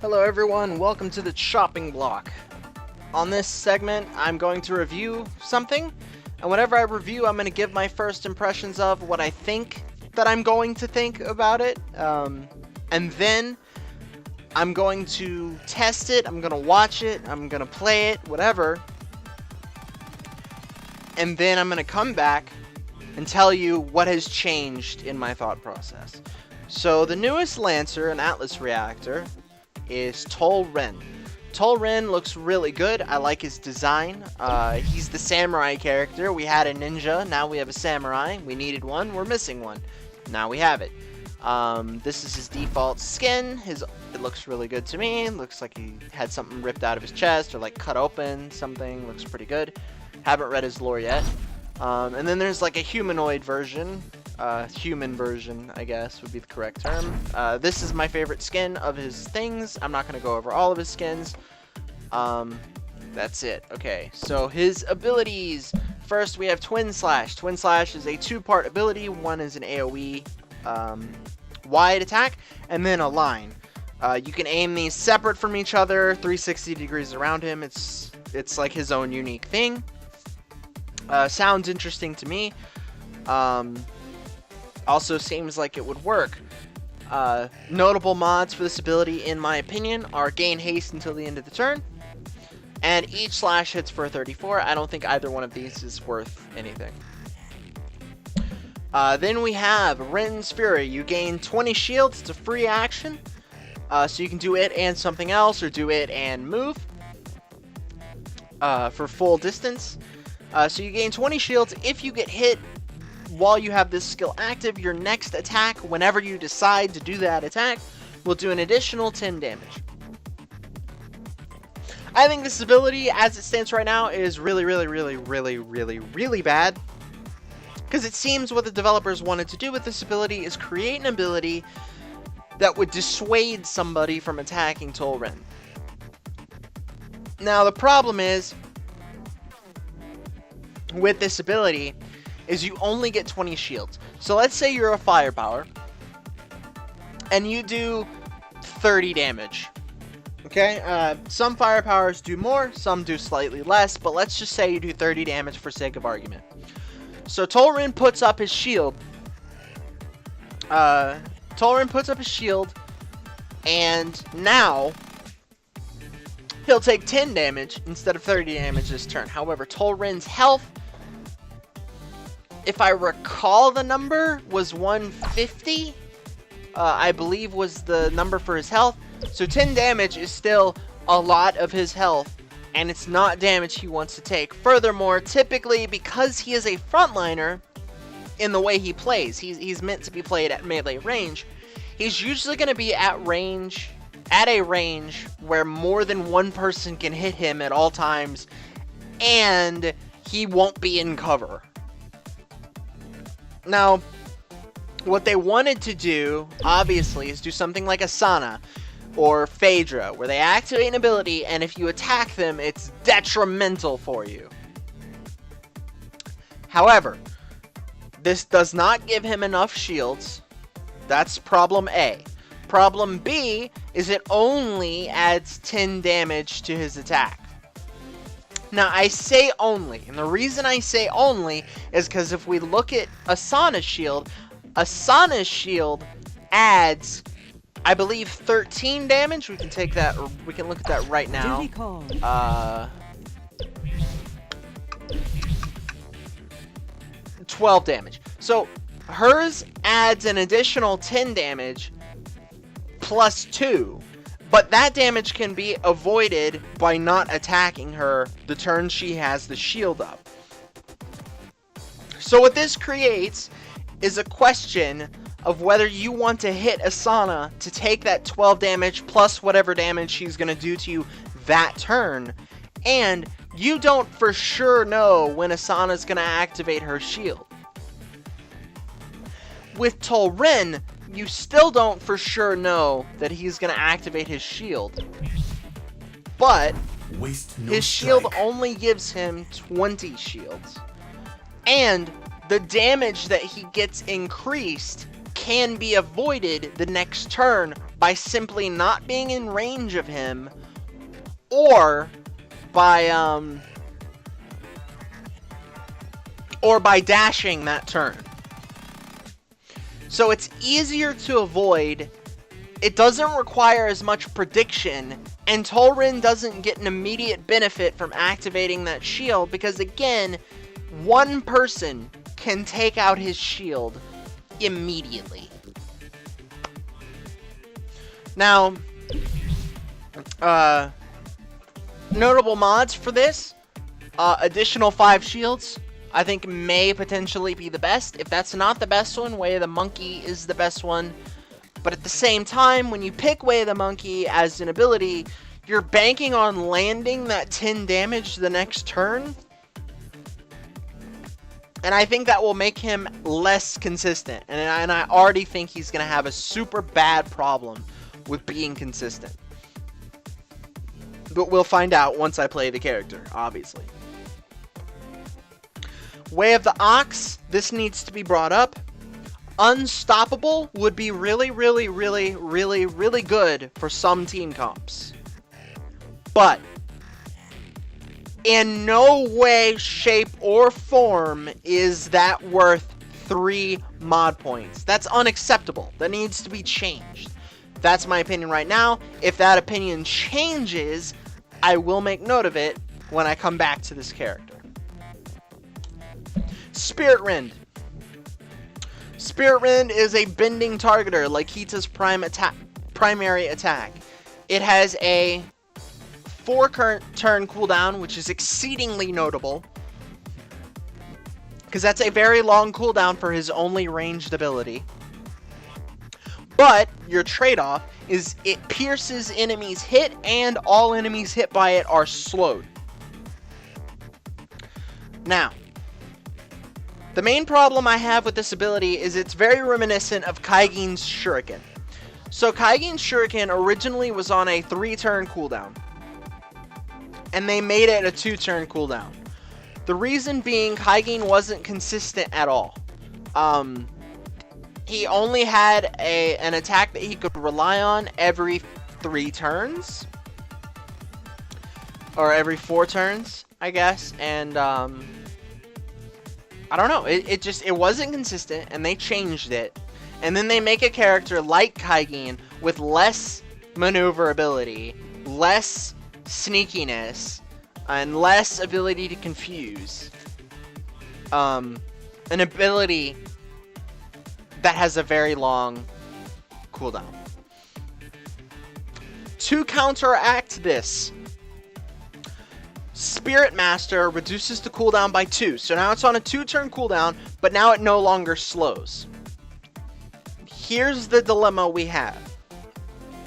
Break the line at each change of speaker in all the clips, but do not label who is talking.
Hello everyone, welcome to the chopping block. On this segment, I'm going to review something, and whenever I review, I'm going to give my first impressions of what I think that I'm going to think about it, and then I'm going to test it, I'm going to watch it, I'm going to play it, whatever, and then I'm going to come back and tell you what has changed in my thought process. So the newest Lancer and Atlas Reactor is Tol-Ren. Tol-Ren looks really good. I like his design. He's the samurai character. We had a ninja, now we have a samurai. We needed one, we're missing one. Now we have it. This is his default skin. It looks really good to me. Looks like he had something ripped out of his chest or like cut open something. Looks pretty good. Haven't read his lore yet. And then there's like a humanoid version. Human version, I guess, would be the correct term. This is my favorite skin of his things. I'm not going to go over all of his skins. That's it. Okay, so his abilities. First, we have Twin Slash. Twin Slash is a two-part ability. One is an AoE wide attack, and then a line. You can aim these separate from each other, 360 degrees around him. It's like his own unique thing. Sounds interesting to me. Also seems like it would work. Notable mods for this ability, in my opinion, are gain haste until the end of the turn, and each slash hits for 34. I don't think either one of these is worth anything. Then we have Ren's Fury. You gain 20 shields. It's a free action, so you can do it and something else, or do it and move for full distance. So you gain 20 shields. If you get hit while you have this skill active, your next attack, whenever you decide to do that attack, will do an additional 10 damage. I think this ability, as it stands right now, is really bad. Because it seems what the developers wanted to do with this ability is create an ability that would dissuade somebody from attacking Tol-Ren. Now, the problem is, with this ability, is you only get 20 shields. So let's say you're a firepower, and you do 30 damage. Okay, some firepowers do more, some do slightly less, but let's just say you do 30 damage for sake of argument. So Tol-Ren puts up his shield. And now he'll take 10 damage instead of 30 damage this turn. However, Tol-Ren's health, if I recall, the number was 150, I believe was the number for his health. So 10 damage is still a lot of his health, and it's not damage he wants to take. Furthermore, typically, because he is a frontliner in the way he plays, he's meant to be played at melee range, he's usually going to be at a range where more than one person can hit him at all times, and he won't be in cover. Now, what they wanted to do, obviously, is do something like Asana or Phaedra, where they activate an ability, and if you attack them, it's detrimental for you. However, this does not give him enough shields. That's problem A. Problem B is it only adds 10 damage to his attack. Now, I say only, and the reason I say only is because if we look at Asana's shield adds, I believe, 13 damage. We can take that, or we can look at that right now. 12 damage. So hers adds an additional 10 damage plus 2. But that damage can be avoided by not attacking her the turn she has the shield up. So what this creates is a question of whether you want to hit Asana to take that 12 damage plus whatever damage she's going to do to you that turn. And you don't for sure know when Asana's going to activate her shield. With Tol-Ren, you still don't for sure know that he's going to activate his shield. But his shield only gives him 20 shields. And the damage that he gets increased can be avoided the next turn by simply not being in range of him, or by dashing that turn. So it's easier to avoid, it doesn't require as much prediction, and Tol-Ren doesn't get an immediate benefit from activating that shield, because again, one person can take out his shield immediately. Now, notable mods for this, additional 5 shields, I think may potentially be the best. If that's not the best one, Way of the Monkey is the best one. But at the same time, when you pick Way of the Monkey as an ability, you're banking on landing that 10 damage the next turn. And I think that will make him less consistent. And I already think he's going to have a super bad problem with being consistent. But we'll find out once I play the character, obviously. Way of the Ox, this needs to be brought up. Unstoppable would be really, really, really, really, really good for some team comps. But in no way, shape, or form is that worth 3 mod points. That's unacceptable. That needs to be changed. That's my opinion right now. If that opinion changes, I will make note of it when I come back to this character. Spirit Rend. Spirit Rend is a bending targeter like Hita's primary attack. It has a 4-turn cooldown, which is exceedingly notable, because that's a very long cooldown for his only ranged ability. But your trade-off is it pierces enemies hit, and all enemies hit by it are slowed. Now, the main problem I have with this ability is it's very reminiscent of Kaigen's Shuriken. So Kaigen's Shuriken originally was on a 3-turn cooldown, and they made it a 2-turn cooldown. The reason being, Kaigen wasn't consistent at all. He only had an attack that he could rely on every 3 turns, or every 4 turns, I guess, and I don't know, it wasn't consistent, and they changed it. And then they make a character like Kaigen with less maneuverability, less sneakiness, and less ability to confuse. An ability that has a very long cooldown. To counteract this, Spirit Master reduces the cooldown by 2. So now it's on a 2-turn cooldown, but now it no longer slows. Here's the dilemma we have.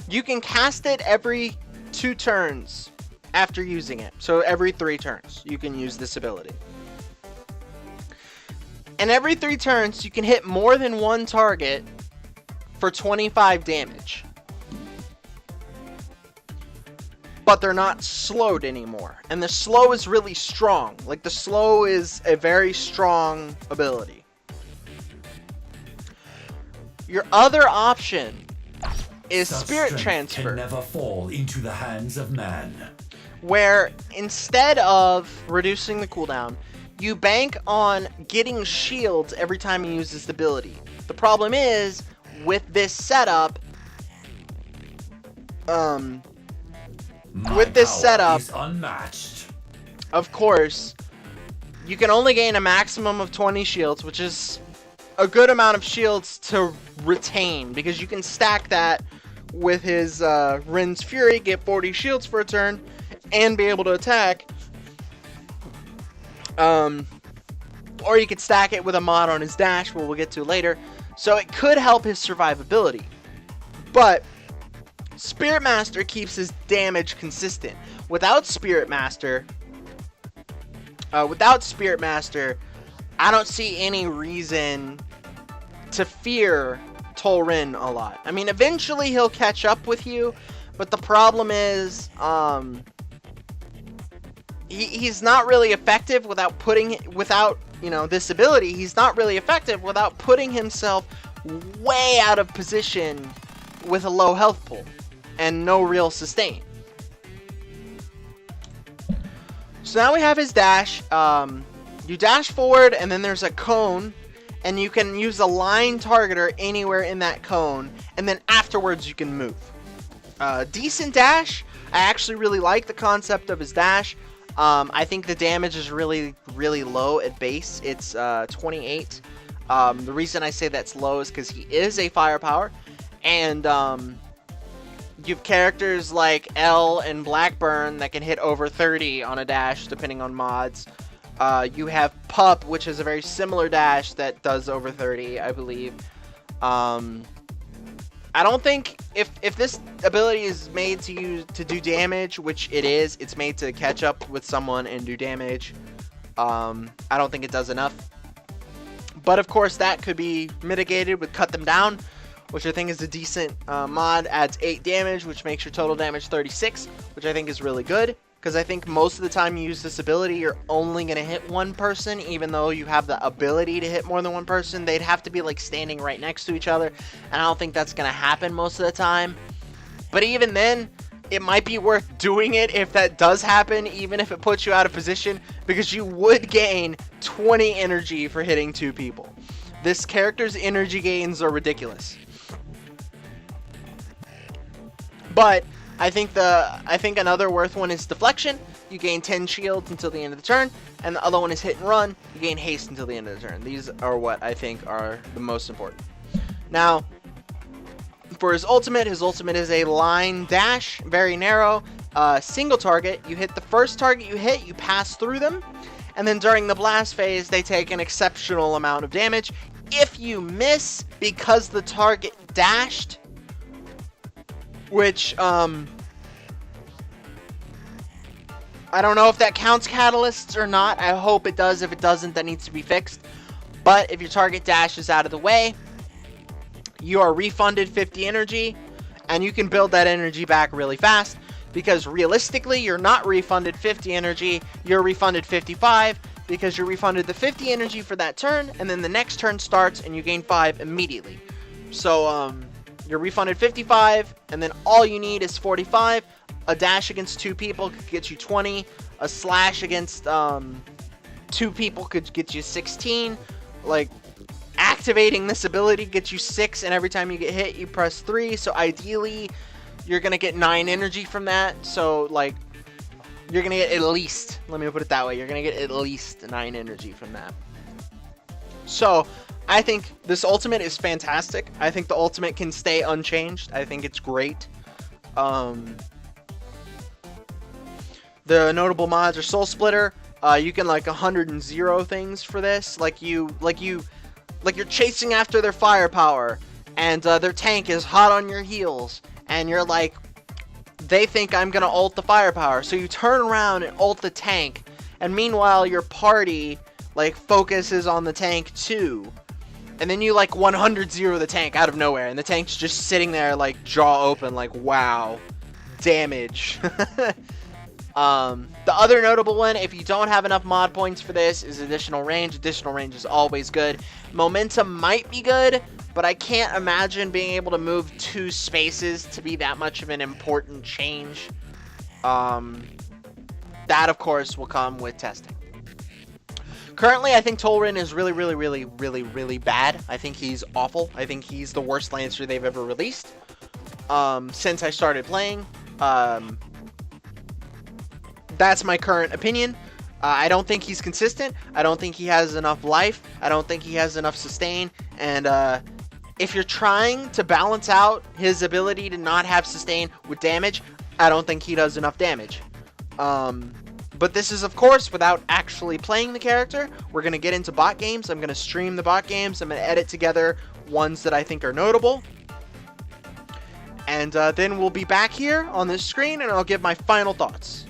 You can cast it every 2 turns after using it. So every 3 turns, you can use this ability. And every 3 turns, you can hit more than 1 target for 25 damage. But they're not slowed anymore. And the slow is really strong. Like, the slow is a very strong ability. Your other option is Spirit Transfer.
Can never fall into the hands of man.
Where instead of reducing the cooldown, you bank on getting shields every time he uses the ability. The problem is, with this setup,
is unmatched.
Of course, you can only gain a maximum of 20 shields, which is a good amount of shields to retain, because you can stack that with his Ren's Fury, get 40 shields for a turn, and be able to attack. Or you could stack it with a mod on his dash, what we'll get to later. So it could help his survivability. But Spirit Master keeps his damage consistent. Without Spirit Master, I don't see any reason to fear Tol-Ren a lot. I mean, eventually he'll catch up with you, but the problem is, he's not really effective without this ability. He's not really effective without putting himself way out of position with a low health pool and no real sustain. So now we have his dash. You dash forward, and then there's a cone, and you can use a line targeter anywhere in that cone, and then afterwards you can move. Decent dash. I actually really like the concept of his dash. I think the damage is really, really low at base. It's 28. The reason I say that's low is because he is a firepower, and you have characters like L and Blackburn that can hit over 30 on a dash, depending on mods. You have Pup, which is a very similar dash that does over 30, I believe. I don't think if this ability is made to do damage, which it is, it's made to catch up with someone and do damage. I don't think it does enough. But of course, that could be mitigated with Cut Them Down, which I think is a decent mod. Adds 8 damage, which makes your total damage 36, which I think is really good. Because I think most of the time you use this ability, you're only going to hit one person, even though you have the ability to hit more than one person. They'd have to be like standing right next to each other, and I don't think that's going to happen most of the time. But even then, it might be worth doing it if that does happen, even if it puts you out of position, because you would gain 20 energy for hitting 2 people. This character's energy gains are ridiculous. But I think another worth one is Deflection. You gain 10 shields until the end of the turn, and the other one is Hit and Run. You gain haste until the end of the turn. These are what I think are the most important. Now, for his ultimate is a line dash, very narrow, single target. You hit the first target you hit, you pass through them, and then during the blast phase, they take an exceptional amount of damage. If you miss because the target dashed, which, I don't know if that counts catalysts or not. I hope it does. If it doesn't, that needs to be fixed. But if your target dashes out of the way, you are refunded 50 energy, and you can build that energy back really fast, because realistically, you're not refunded 50 energy, you're refunded 55, because you're refunded the 50 energy for that turn, and then the next turn starts, and you gain 5 immediately. So, you're refunded 55, and then all you need is 45. A dash against 2 people could get you 20. A slash against 2 people could get you 16. Like, activating this ability gets you 6, and every time you get hit, you press 3. So ideally, you're going to get 9 energy from that. So, like, you're going to get at least, let me put it that way, you're going to get at least 9 energy from that. So, I think this ultimate is fantastic. I think the ultimate can stay unchanged. I think it's great. The notable mods are Soul Splitter. You can like 100 things for this. Like you're chasing after their firepower, and their tank is hot on your heels, and you're like, they think I'm gonna ult the firepower, so you turn around and ult the tank, and meanwhile your party like focuses on the tank too. And then you like 100 the tank out of nowhere, and the tank's just sitting there like jaw open, like wow, damage. The other notable one, if you don't have enough mod points for this, is additional range. Additional range is always good. Momentum might be good, but I can't imagine being able to move 2 spaces to be that much of an important change. That of course will come with testing. Currently, I think Tol-Ren is really bad. I think he's awful. I think he's the worst Lancer they've ever released since I started playing. That's my current opinion. I don't think he's consistent. I don't think he has enough life. I don't think he has enough sustain. And if you're trying to balance out his ability to not have sustain with damage, I don't think he does enough damage. But this is, of course, without actually playing the character. We're going to get into bot games. I'm going to stream the bot games. I'm going to edit together ones that I think are notable. And then we'll be back here on this screen, and I'll give my final thoughts.